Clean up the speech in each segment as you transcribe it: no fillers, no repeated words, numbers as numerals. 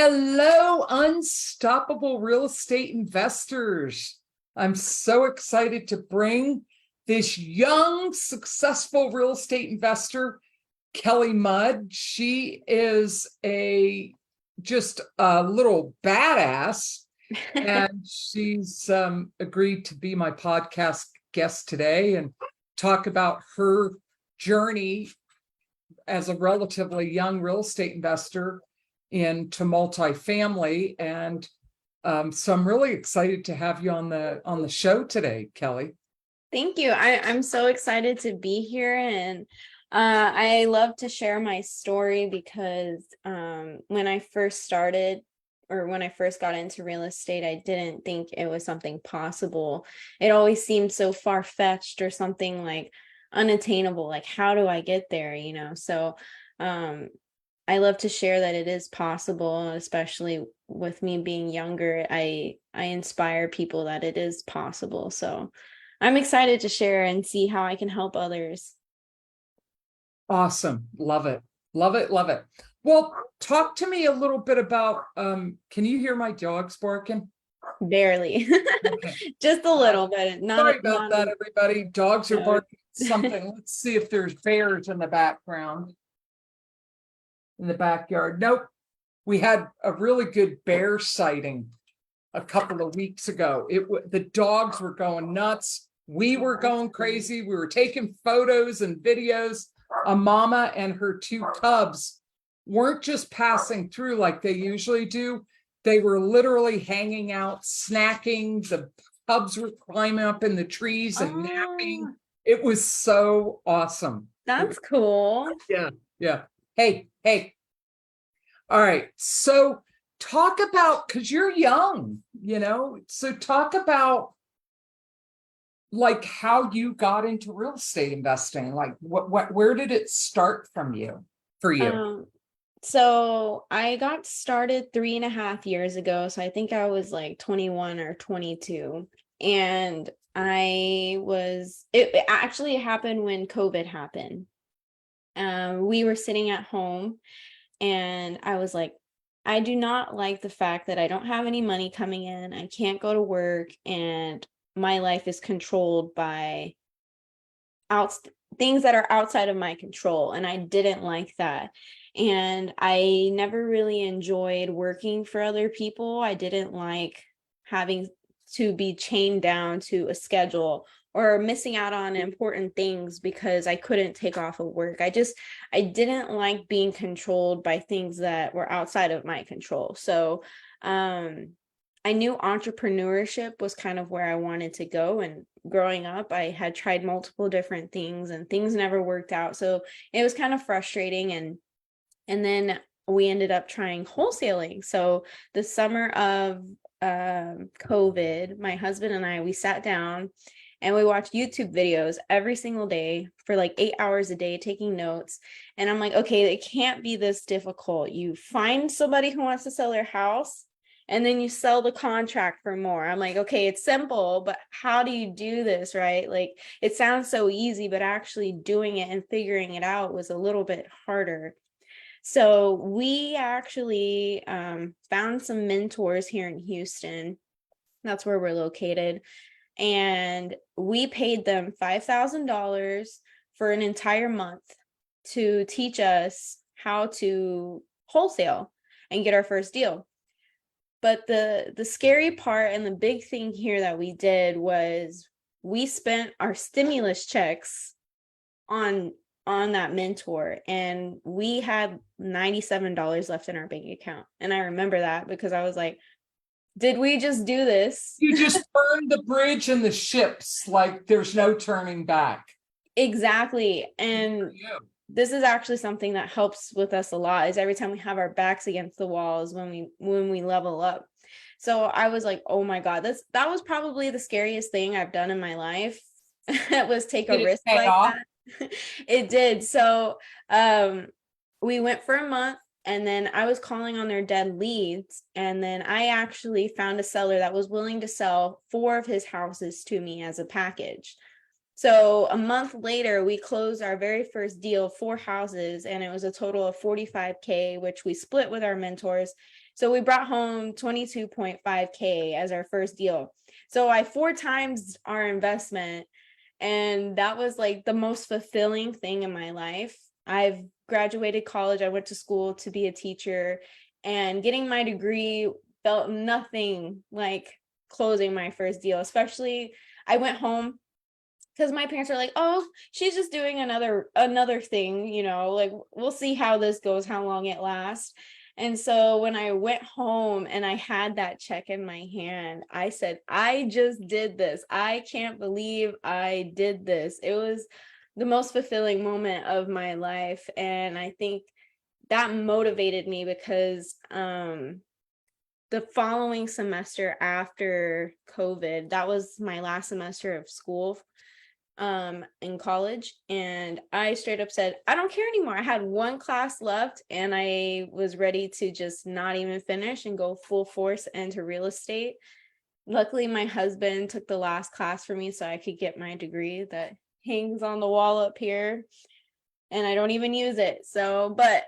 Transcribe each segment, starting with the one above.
Hello, unstoppable real estate investors. I'm so excited to bring this young, successful real estate investor, Kelly Mudd. She is just a little badass, and she's agreed to be my podcast guest today and talk about her journey as a relatively young real estate investor into multifamily. And so I'm really excited to have you on the show today, Kelly. Thank you. I'm so excited to be here, and I love to share my story because when I first started, or when I first got into real estate, I didn't think it was something possible. It always seemed so far-fetched or something like unattainable. Like, how do I get there? So I love to share that it is possible, especially with me being younger. I inspire people that it is possible. So I'm excited to share and see how I can help others. Awesome. Love it. Love it. Love it. Well, talk to me a little bit about, can you hear my dogs barking? Barely. Okay. Just a little bit. Sorry about that, everybody. Dogs are barking something. Let's see if there's bears in the background. In the backyard. Nope. We had a really good bear sighting a couple of weeks ago. The dogs were going nuts. We were going crazy. We were taking photos and videos. A mama and her two cubs weren't just passing through like they usually do. They were literally hanging out, snacking. The cubs were climbing up in the trees and napping. It was so awesome. That's cool. Yeah. Yeah. Hey. All right. So talk about, because you're young, so talk about like how you got into real estate investing. Like where did it start for you? So I got started 3.5 years ago. So I think I was like 21 or 22. And it actually happened when COVID happened. We were sitting at home, and I was like, I do not like the fact that I don't have any money coming in. I can't go to work, and my life is controlled by things that are outside of my control. And I didn't like that. And I never really enjoyed working for other people. I didn't like having to be chained down to a schedule or missing out on important things because I couldn't take off of work. I didn't like being controlled by things that were outside of my control. So I knew entrepreneurship was kind of where I wanted to go. And growing up, I had tried multiple different things and things never worked out. So it was kind of frustrating. And then we ended up trying wholesaling. So the summer of COVID, my husband and I, we sat down and we watched YouTube videos every single day for like 8 hours a day, taking notes. And I'm like, okay, it can't be this difficult. You find somebody who wants to sell their house, and then you sell the contract for more. I'm like, okay, it's simple, but how do you do this, right? Like, it sounds so easy, but actually doing it and figuring it out was a little bit harder. So we actually found some mentors here in Houston. That's where we're located. And we paid them $5,000 for an entire month to teach us how to wholesale and get our first deal. But the scary part and the big thing here that we did was we spent our stimulus checks on that mentor, and we had $97 left in our bank account. And I remember that because I was like, did we just do this? You just burned the bridge and the ships, like there's no turning back. Exactly. And this is actually something that helps with us a lot, is every time we have our backs against the walls when we level up. So I was like, oh my God, that was probably the scariest thing I've done in my life. Was take a risk like that. It did. So we went for a month, and then I was calling on their dead leads. And then I actually found a seller that was willing to sell 4 of his houses to me as a package. So a month later, we closed our very first deal, 4 houses, and it was a total of 45K, which we split with our mentors. So we brought home 22.5K as our first deal. So I 4 times our investment. And that was like the most fulfilling thing in my life. I've graduated college. I went to school to be a teacher, and getting my degree felt nothing like closing my first deal. Especially, I went home because my parents are like, oh, she's just doing another thing, like we'll see how this goes, how long it lasts. And so when I went home and I had that check in my hand, I said, I just did this. I can't believe I did this. It was the most fulfilling moment of my life. And I think that motivated me because the following semester after COVID, that was my last semester of school in college, and I straight up said, I don't care anymore. I had 1 class left and I was ready to just not even finish and go full force into real estate. Luckily, my husband took the last class for me so I could get my degree that hangs on the wall up here, and I don't even use it. So, but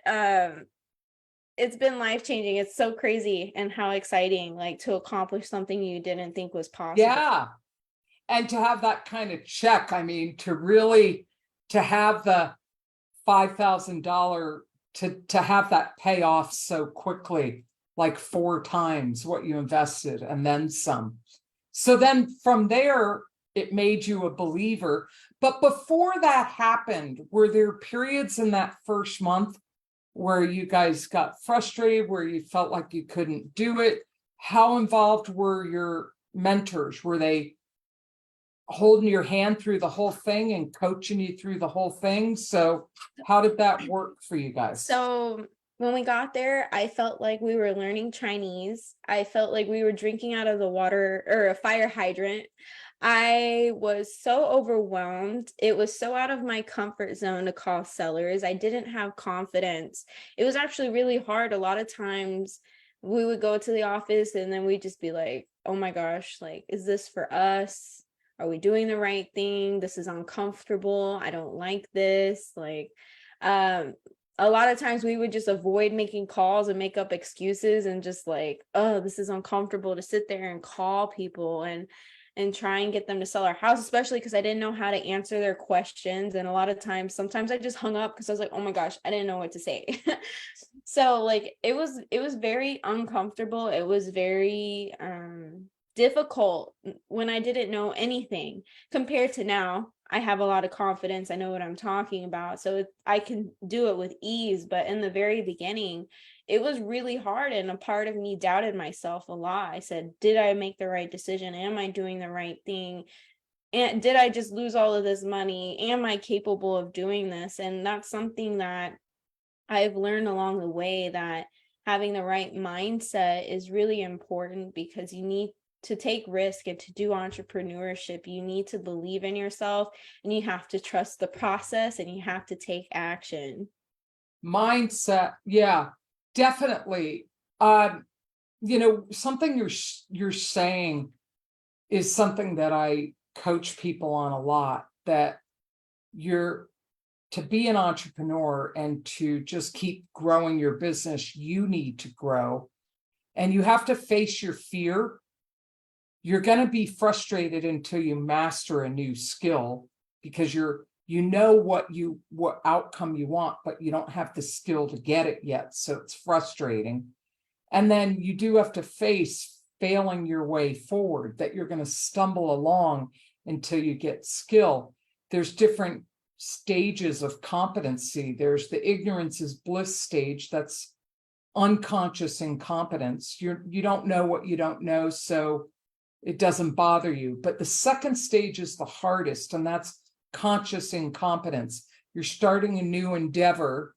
it's been life-changing. It's so crazy and how exciting, like, to accomplish something you didn't think was possible. Yeah. And to have that kind of check, I mean, to have the $5,000 to have that pay off so quickly, like 4 times what you invested and then some. So then from there, it made you a believer. But before that happened, were there periods in that first month where you guys got frustrated, where you felt like you couldn't do it? How involved were your mentors? Were they holding your hand through the whole thing and coaching you through the whole thing? So how did that work for you guys? So when we got there, I felt like we were learning Chinese. I felt like we were drinking out of the water or a fire hydrant. I was so overwhelmed. It was so out of my comfort zone to call sellers. I didn't have confidence. It was actually really hard. A lot of times we would go to the office and then we'd just be like, oh my gosh, like, is this for us? Are we doing the right thing? This is uncomfortable. I don't like this. Like, a lot of times we would just avoid making calls and make up excuses and just like, oh, this is uncomfortable to sit there and call people and try and get them to sell our house, especially because I didn't know how to answer their questions. And a lot of times, sometimes I just hung up because I was like, oh my gosh, I didn't know what to say. So like it was very uncomfortable. It was very difficult when I didn't know anything compared to now. I have a lot of confidence. I know what I'm talking about. So I can do it with ease. But in the very beginning, it was really hard. And a part of me doubted myself a lot. I said, did I make the right decision? Am I doing the right thing? And did I just lose all of this money? Am I capable of doing this? And that's something that I've learned along the way, that having the right mindset is really important, because you need to take risk and to do entrepreneurship. You need to believe in yourself, and you have to trust the process, and you have to take action. Mindset, yeah, definitely. Something you're saying is something that I coach people on a lot, that to be an entrepreneur and to just keep growing your business, you need to grow, and you have to face your fear. You're going to be frustrated until you master a new skill, because what outcome you want, but you don't have the skill to get it yet. So it's frustrating. And then you do have to face failing your way forward, that you're going to stumble along until you get skill. There's different stages of competency. There's the ignorance is bliss stage. That's unconscious incompetence. You don't know what you don't know, so it doesn't bother you. But the second stage is the hardest, and that's conscious incompetence. You're starting a new endeavor,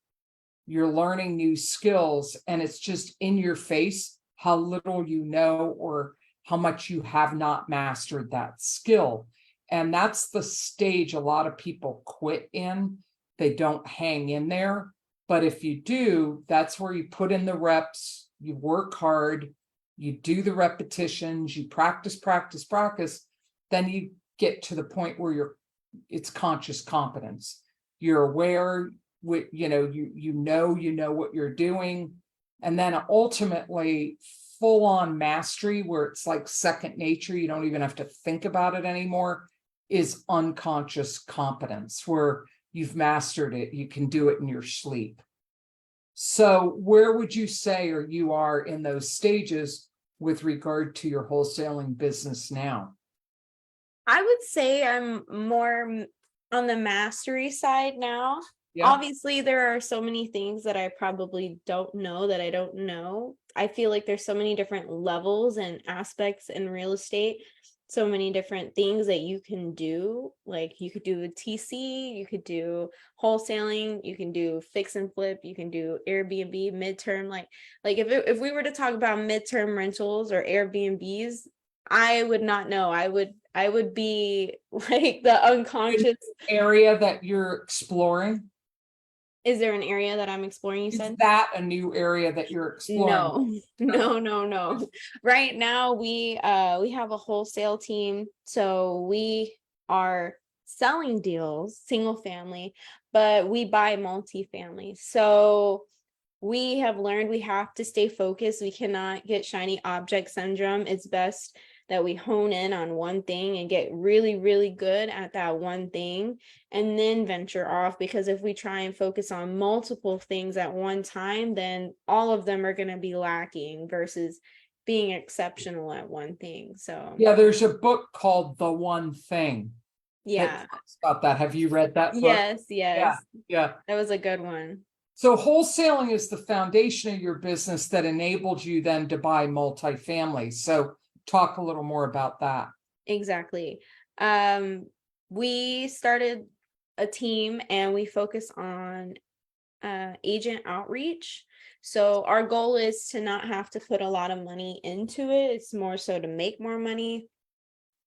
you're learning new skills, and it's just in your face how little you know or how much you have not mastered that skill. And that's the stage a lot of people quit in. They don't hang in there. But if you do, that's where you put in the reps, you work hard, you do the repetitions, you practice, then you get to the point where you're it's conscious competence. You're aware, you know what you're doing. And then ultimately full on mastery, where it's like second nature, you don't even have to think about it anymore, is unconscious competence, where you've mastered it, you can do it in your sleep. So where would you say, or you are in those stages with regard to your wholesaling business now? I would say I'm more on the mastery side now. Yeah. Obviously, there are so many things that I probably don't know that I don't know. I feel like there's so many different levels and aspects in real estate, so many different things that you can do. Like you could do a TC, you could do wholesaling, you can do fix and flip, you can do Airbnb midterm. Like if we were to talk about midterm rentals or Airbnbs, I would not know. I would be like the unconscious. Area that you're exploring? Is there an area that I'm exploring, you Is said? that a new area that you're exploring? No, no. Right now we have a wholesale team, so we are selling deals, single family, but we buy multifamily. So we have learned we have to stay focused. We cannot get shiny object syndrome. It's best that we hone in on one thing and get really, really good at that one thing and then venture off. Because if we try and focus on multiple things at one time, then all of them are going to be lacking versus being exceptional at one thing. So, Yeah, there's a book called The One Thing yeah. that talks about that. Have you read that book? Yes, Yeah, yes. yeah. That was a good one. So wholesaling is the foundation of your business that enabled you then to buy multifamily. So talk a little more about that. Exactly. We started a team and we focus on agent outreach. So our goal is to not have to put a lot of money into it. It's more so to make more money.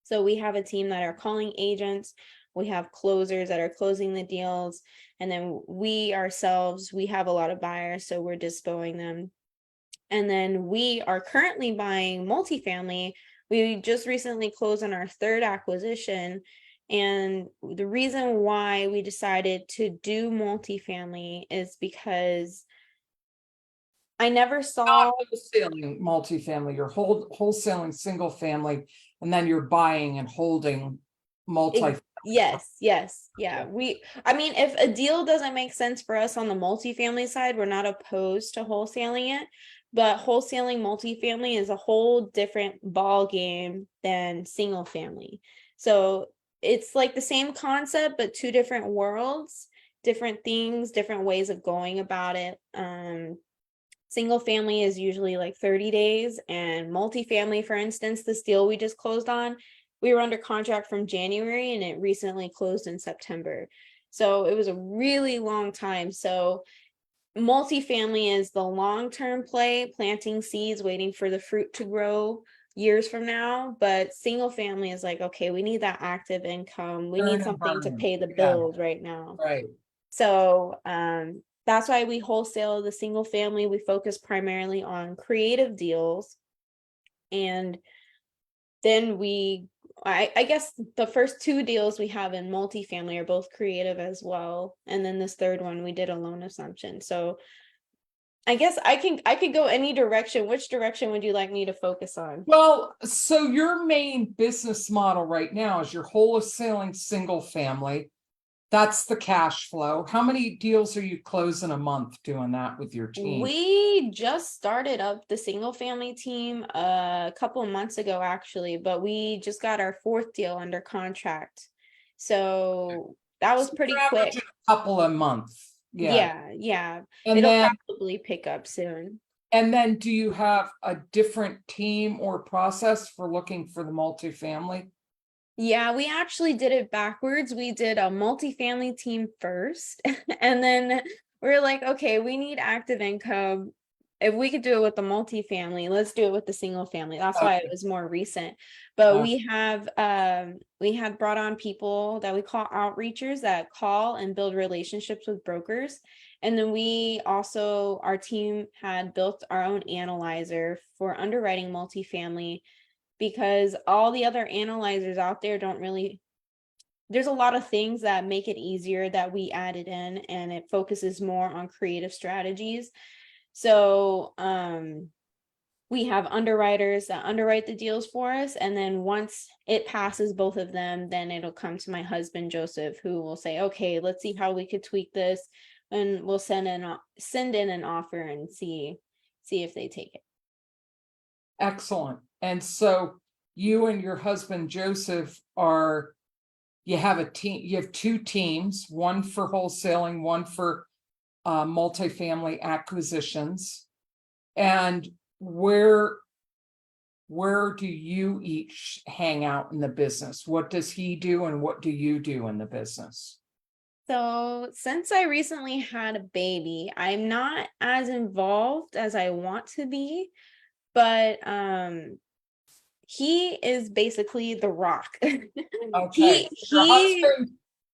So we have a team that are calling agents. We have closers that are closing the deals. And then we ourselves, we have a lot of buyers, so we're dispoing them. And then we are currently buying multifamily. We just recently closed on our third acquisition. And the reason why we decided to do multifamily is because I never saw. Not wholesaling multifamily, you're wholesaling single family, and then you're buying and holding multi. Yes, yeah. I mean, if a deal doesn't make sense for us on the multifamily side, we're not opposed to wholesaling it. But wholesaling multifamily is a whole different ball game than single family. So it's like the same concept, but two different worlds, different things, different ways of going about it. Single family is usually like 30 days, and multifamily, for instance, this deal we just closed on, we were under contract from January and it recently closed in September. So it was a really long time. So multifamily is the long-term play, planting seeds, waiting for the fruit to grow years from now. But single family is like, okay, we need that active income. We need Earn and something to burn. pay the Yeah, bills right now. right. So that's why we wholesale the single family. We focus primarily on creative deals. And then I guess the first two deals we have in multifamily are both creative as well. And then this third one, we did a loan assumption. So I guess I could go any direction. Which direction would you like me to focus on? Well, so your main business model right now is you're wholesaling single family. That's the cash flow. How many deals are you closing a month doing that with your team? We just started up the single family team a couple of months ago, actually, but we just got our fourth deal under contract. So that was So pretty you're quick. averaging a couple a month. Yeah. Yeah. And It'll then probably pick up soon. do you have a different team or process for looking for the multifamily? Yeah, we actually did it backwards. We did a multifamily team first, and then we're like, okay, we need active income. If we could do it with the multifamily, let's do it with the single family. That's why it Okay. was more recent. But Uh, we had brought on people that we call outreachers that call and build relationships with brokers. And then we also, our team had built our own analyzer for underwriting multifamily, because all the other analyzers out there don't really there's a lot of things that make it easier that we added in, and it focuses more on creative strategies. So we have underwriters that underwrite the deals for us, and then once it passes both of them, then it'll come to my husband Joseph, who will say, okay, let's see how we could tweak this, and we'll send in an offer and see if they take it. Excellent. And so you and your husband Joseph you have a team, you have two teams, one for wholesaling, one for multifamily acquisitions. And where do you each hang out in the business? What does he do and what do you do in the business? So since I recently had a baby, I'm not as involved as I want to be, but he is basically the rock. Okay.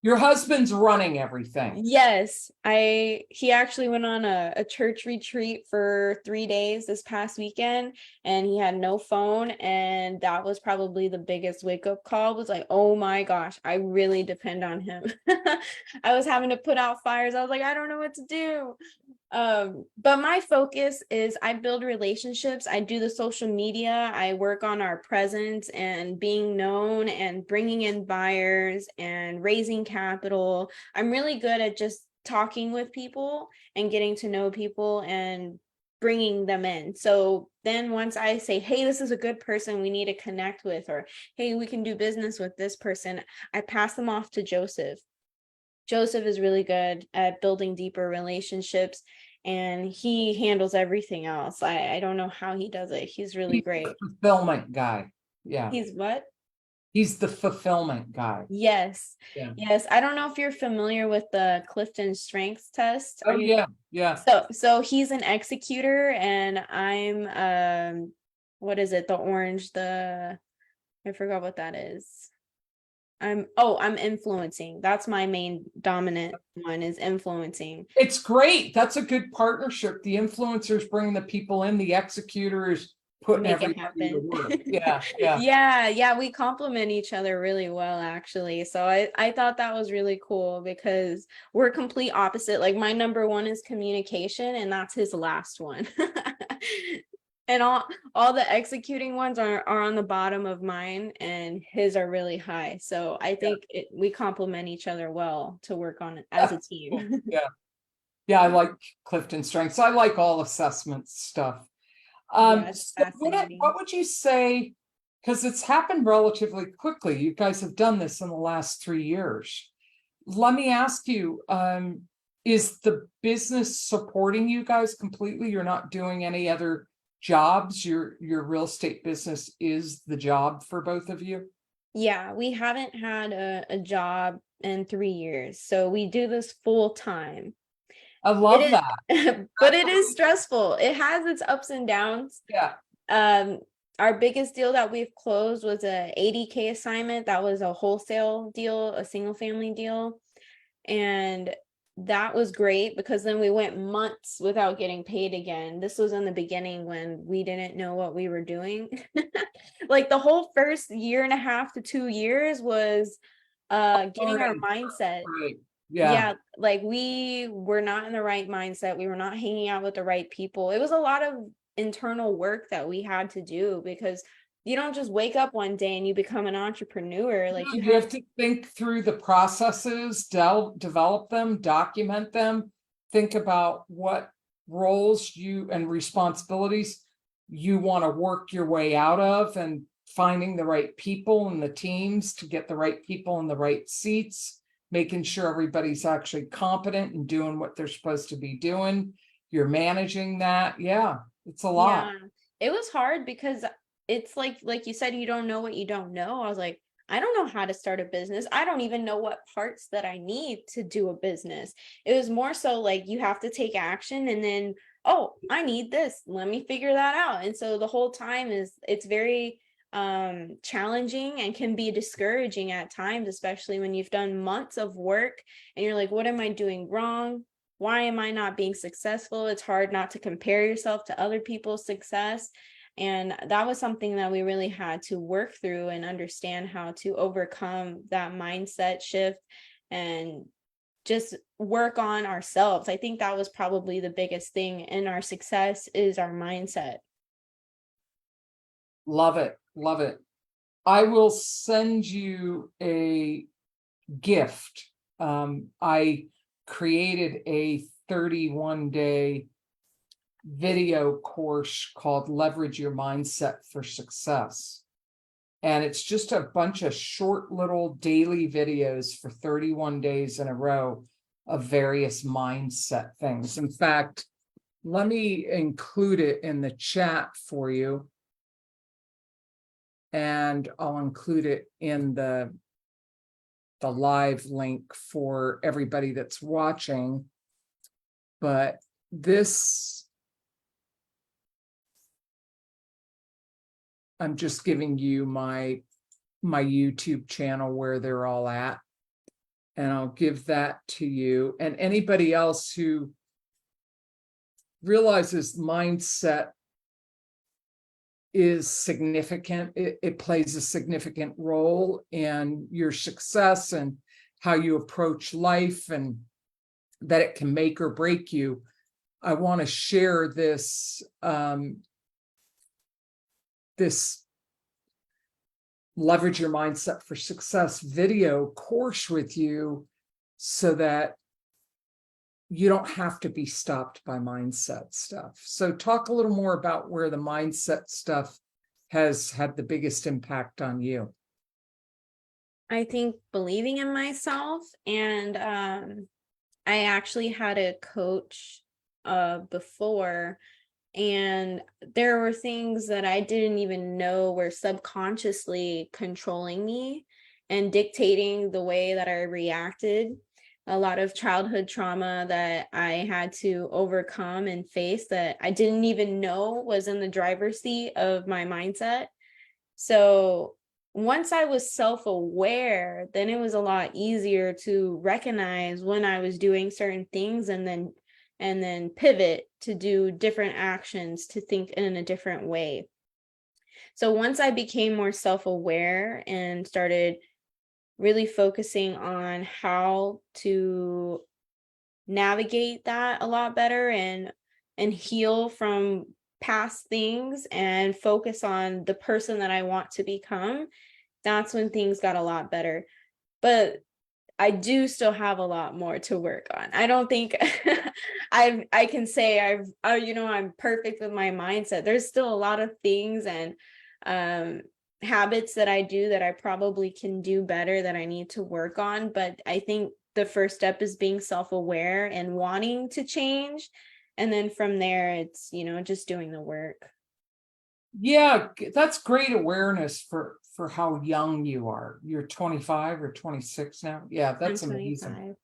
Your husband's running everything. Yes, he actually went on a church retreat for 3 days this past weekend, and he had no phone, and that was probably the biggest wake-up call. Was like, oh my gosh, I really depend on him. I was having to put out fires. I was like, I don't know what to do. But my focus is I build relationships. I do the social media. I work on our presence and being known and bringing in buyers and raising capital. I'm really good at just talking with people and getting to know people and bringing them in. So then once I say, hey, this is a good person we need to connect with, or hey, we can do business with this person, I pass them off to Joseph. Joseph is really good at building deeper relationships, and he handles everything else. I don't know how he does it. He's really great. Fulfillment guy. Yeah. He's what? He's the fulfillment guy. Yes. Yeah. Yes. I don't know if you're familiar with the Clifton Strengths test. Oh, yeah. Yeah. So he's an executor, and I'm what is it? The orange, I forgot what that is. I'm influencing. That's my main dominant one, is influencing. It's great. That's a good partnership. The influencers bring the people in, the executors putting Make it everybody to happen. work. Yeah. Yeah, we complement each other really well, actually. So I thought that was really cool because we're complete opposite. Like, my number one is communication, and that's his last one. And all the executing ones are on the bottom of mine, and his are really high. So I think we complement each other well to work on it as a team. Yeah, I like Clifton Strengths. I like all assessment stuff. Yes, So what would you say, because it's happened relatively quickly, you guys have done this in the last 3 years. Let me ask you, is the business supporting you guys completely? You're not doing any other jobs? Your real estate business is the job for both of you? Yeah, we haven't had a job in 3 years, so we do this full time. I love that. But it is stressful. It has its ups and downs. Yeah. Our biggest deal that we've closed was a 80K assignment. That was a wholesale deal, a single family deal. And that was great because then we went months without getting paid again. This was in the beginning when we didn't know what we were doing. Like, the whole first 1.5 to 2 years was getting our mindset. Right. Yeah, like, we were not in the right mindset. We were not hanging out with the right people. It was a lot of internal work that we had to do, because you don't just wake up one day and you become an entrepreneur. Like, you have to think through the processes, develop them, document them, think about what roles and responsibilities you want to work your way out of, and finding the right people and the teams to get the right people in the right seats, making sure everybody's actually competent and doing what they're supposed to be doing. You're managing that. Yeah, it's a lot. Yeah, it was hard because it's like you said, you don't know what you don't know. I was like, I don't know how to start a business. I don't even know what parts that I need to do a business. It was more so like, you have to take action, and then, oh, I need this. Let me figure that out. And so the whole time it's very challenging and can be discouraging at times, especially when you've done months of work and you're like, what am I doing wrong? Why am I not being successful? It's hard not to compare yourself to other people's success. And that was something that we really had to work through and understand how to overcome that mindset shift and just work on ourselves. I think that was probably the biggest thing in our success is our mindset. Love it. Love it. I will send you a gift. I created a 31-day video course called Leverage Your Mindset for Success. And it's just a bunch of short little daily videos for 31 days in a row of various mindset things. In fact, let me include it in the chat for you. And I'll include it in the live link for everybody that's watching. But this, I'm just giving you my YouTube channel where they're all at. And I'll give that to you. And anybody else who realizes mindset is significant, it plays a significant role in your success and how you approach life, and that it can make or break you. I want to share this this Leverage Your Mindset for Success video course with you so that you don't have to be stopped by mindset stuff. So talk a little more about where the mindset stuff has had the biggest impact on you. I think believing in myself, and I actually had a coach before, and there were things that I didn't even know were subconsciously controlling me and dictating the way that I reacted. A lot of childhood trauma that I had to overcome and face that I didn't even know was in the driver's seat of my mindset. So once I was self-aware, then it was a lot easier to recognize when I was doing certain things and then pivot to do different actions, to think in a different way. So once I became more self-aware and started really focusing on how to navigate that a lot better and heal from past things and focus on the person that I want to become, that's when things got a lot better. But I do still have a lot more to work on. I don't think I can say I'm perfect with my mindset. There's still a lot of things and habits that I do that I probably can do better, that I need to work on. But I think the first step is being self-aware and wanting to change. And then from there, it's, just doing the work. Yeah, that's great awareness for how young you are. You're 25 or 26 now. Yeah, that's I'm amazing. 25.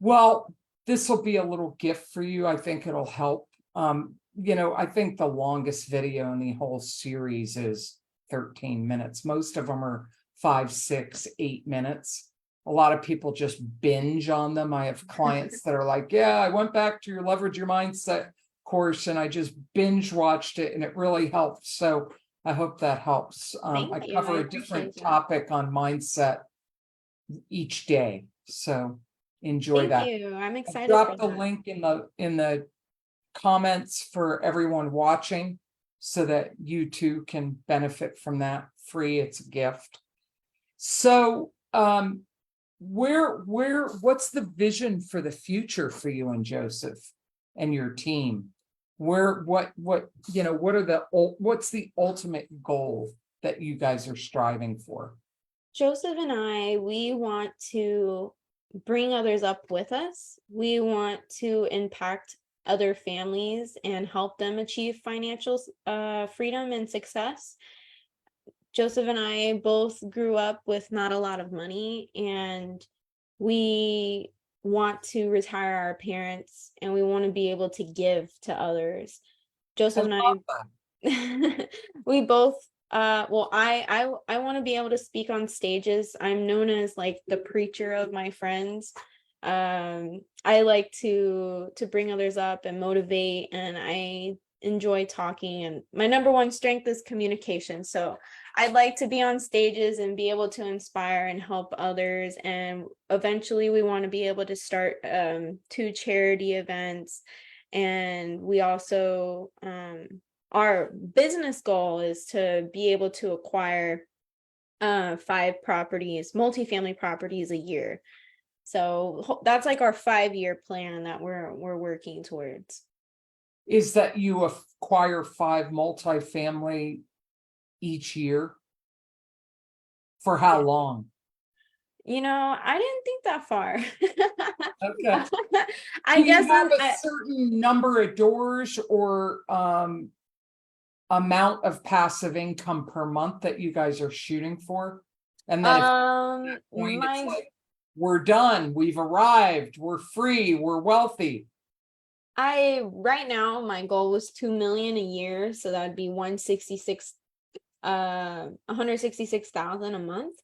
Well, this will be a little gift for you. I think it'll help. I think the longest video in the whole series is 13 minutes. Most of them are 5, 6, 8 minutes. A lot of people just binge on them. I have clients that are like, yeah, I went back to your Leverage Your Mindset course and I just binge watched it and it really helped. So I hope that helps. I cover a different topic on mindset each day. So enjoy that. Thank you. I'm excited. Drop the link in the comments for everyone watching so that you too can benefit from that free. It's a gift. So what's the vision for the future for you and Joseph and your team? What's the ultimate goal that you guys are striving for? Joseph and I, we want to bring others up with us. We want to impact other families and help them achieve financial freedom and success. Joseph and I both grew up with not a lot of money, and we want to retire our parents, and we want to be able to give to others. Joseph and I, we both, I want to be able to speak on stages. I'm known as like the preacher of my friends. I like to bring others up and motivate, and I enjoy talking, and my number one strength is communication. So I'd like to be on stages and be able to inspire and help others. And eventually we want to be able to start 2 charity events. And we also, our business goal is to be able to acquire 5 properties, multifamily properties a year. So that's like our 5-year plan that we're working towards. Is that you acquire 5 multifamily each year? For how long? I didn't think that far. Okay. I Do you guess have a certain number of doors or amount of passive income per month that you guys are shooting for? And then if point, it's my like, we're done, we've arrived, we're free, we're wealthy. right now my goal was 2 million a year, so that'd be 166,000 a month.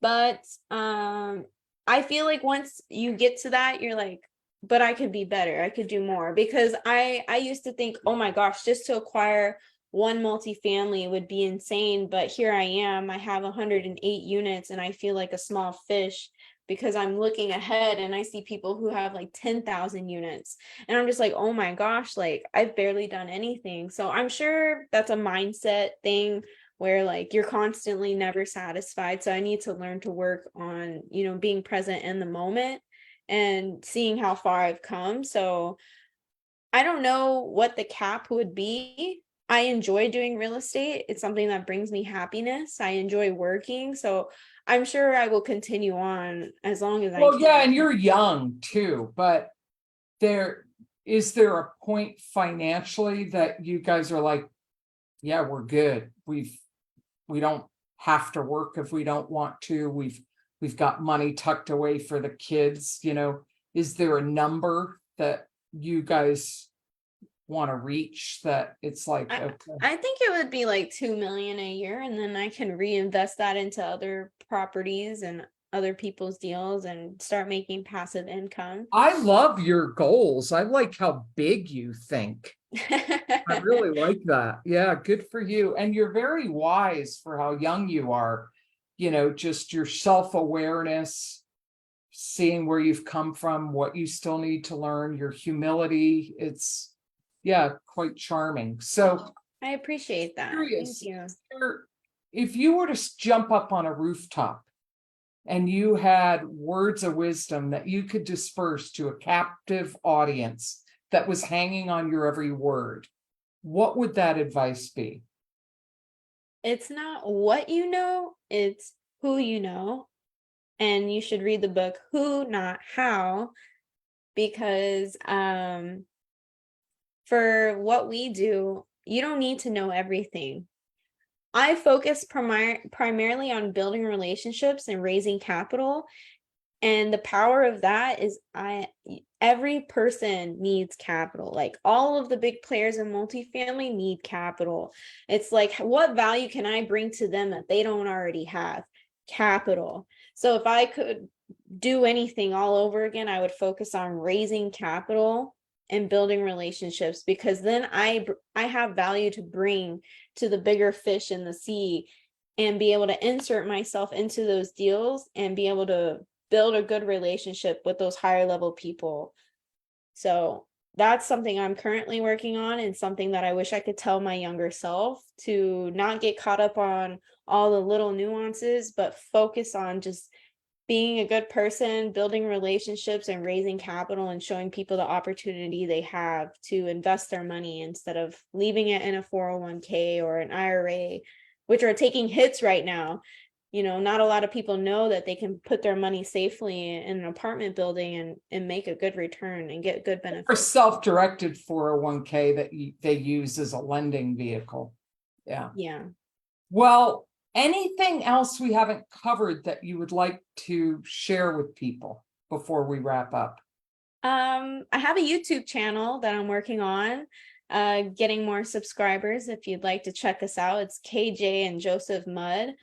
But I feel like once you get to that, you're like, but I could be better, I could do more, because I used to think, oh my gosh, just to acquire one multifamily would be insane, but here I am, I have 108 units and I feel like a small fish, because I'm looking ahead and I see people who have like 10,000 units, and I'm just like, oh my gosh, like I've barely done anything. So I'm sure that's a mindset thing where like you're constantly never satisfied. So I need to learn to work on, being present in the moment and seeing how far I've come. So I don't know what the cap would be. I enjoy doing real estate. It's something that brings me happiness. I enjoy working. So I'm sure I will continue on as long as I Well, yeah, and can. you're young too, but is there a point financially that you guys are like, yeah, we're good. We don't have to work if we don't want to. We've got money tucked away for the kids, is there a number that you guys want to reach that it's like, okay, I think it would be like 2 million a year, and then I can reinvest that into other properties and other people's deals and start making passive income. I love your goals. I like how big you think. I really like that. Yeah, good for you. And you're very wise for how young you are. Just your self-awareness, seeing where you've come from, what you still need to learn, your humility. It's, yeah, quite charming. So I appreciate that. curious, Thank you. if you were to jump up on a rooftop and you had words of wisdom that you could disperse to a captive audience that was hanging on your every word, what would that advice be? It's not what you know, it's who you know. And you should read the book Who, Not How, because for what we do, you don't need to know everything. I focus primarily on building relationships and raising capital. And the power of that is every person needs capital. Like all of the big players in multifamily need capital. It's like, what value can I bring to them that they don't already have? Capital. So if I could do anything all over again, I would focus on raising capital and building relationships, because then I have value to bring to the bigger fish in the sea, and be able to insert myself into those deals and be able to build a good relationship with those higher level people. So that's something I'm currently working on, and something that I wish I could tell my younger self, to not get caught up on all the little nuances, but focus on just being a good person, building relationships and raising capital, and showing people the opportunity they have to invest their money instead of leaving it in a 401k or an IRA, which are taking hits right now. Not a lot of people know that they can put their money safely in an apartment building and make a good return and get good Or benefits. self-directed 401k that they use as a lending vehicle. Yeah. Yeah. Well, anything else we haven't covered that you would like to share with people before we wrap up? I have a YouTube channel that I'm working on, getting more subscribers. If you'd like to check us out, it's KJ and Joseph Mudd.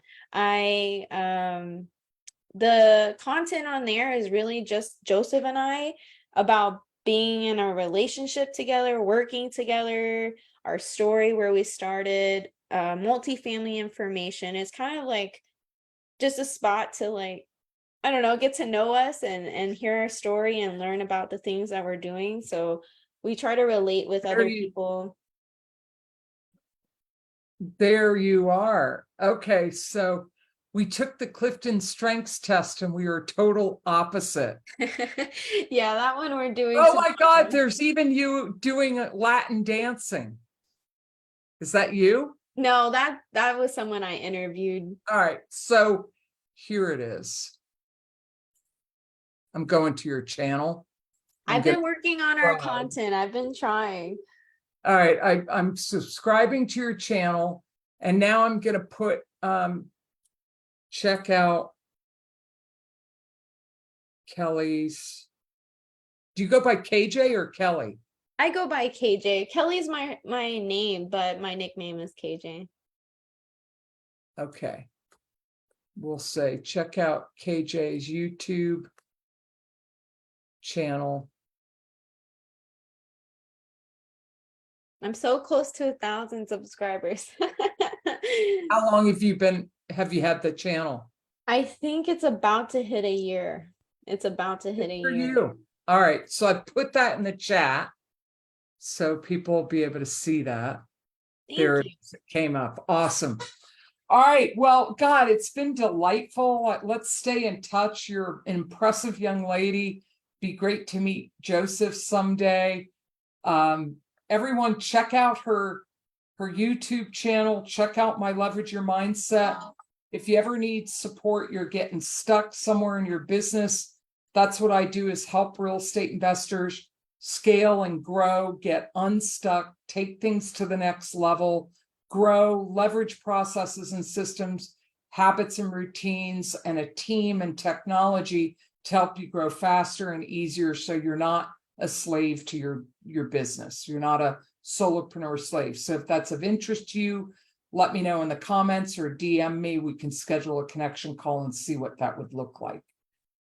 The content on there is really just Joseph and I about being in a relationship together, working together, our story where we started, multifamily information. It's kind of like just a spot to like, I don't know, get to know us and hear our story and learn about the things that we're doing. So we try to relate with There other you, people. there you are. Okay, so we took the Clifton Strengths test and we were total opposite. Yeah, that one we're doing Oh my God, tomorrow. there's even you doing Latin dancing. Is that you? No, that was someone I interviewed. All right, so here it is. I'm going to your channel. I'm I've gonna been working on our subscribe. content. I've been trying. All right, I'm subscribing to your channel, and now I'm gonna put check out Kelly's. Do you go by KJ or Kelly? I go by KJ. Kelly's my name, but my nickname is KJ. Okay. We'll say check out KJ's YouTube channel. I'm so close to 1,000 subscribers. How long have you had the channel? I think it's about to hit a year. It's about to hit Good a for year. you. All right, so I put that in the chat so people will be able to see that. There Thank it you. is. It came up. Awesome. All right. Well, God, it's been delightful. Let's stay in touch. You're an impressive young lady. Be great to meet Joseph someday. Everyone, check out her YouTube channel. Check out my Leverage Your Mindset. If you ever need support, you're getting stuck somewhere in your business. That's what I do, is help real estate investors scale and grow, get unstuck, take things to the next level, grow, leverage processes and systems, habits and routines, and a team and technology to help you grow faster and easier, so you're not a slave to your business. You're not a solopreneur slave. So if that's of interest to you, let me know in the comments or DM me. We can schedule a connection call and see what that would look like.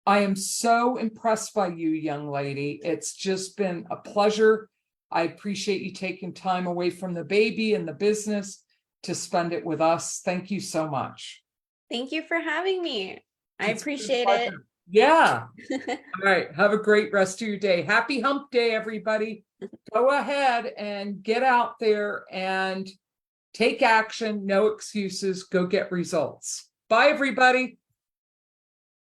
I am so impressed by you, young lady. It's just been a pleasure. I appreciate you taking time away from the baby and the business to spend it with us. Thank you so much. Thank you for having me. I It's been a appreciate it. pleasure. Yeah. All right. Have a great rest of your day. Happy hump day, everybody. Go ahead and get out there and take action. No excuses. Go get results. Bye, everybody.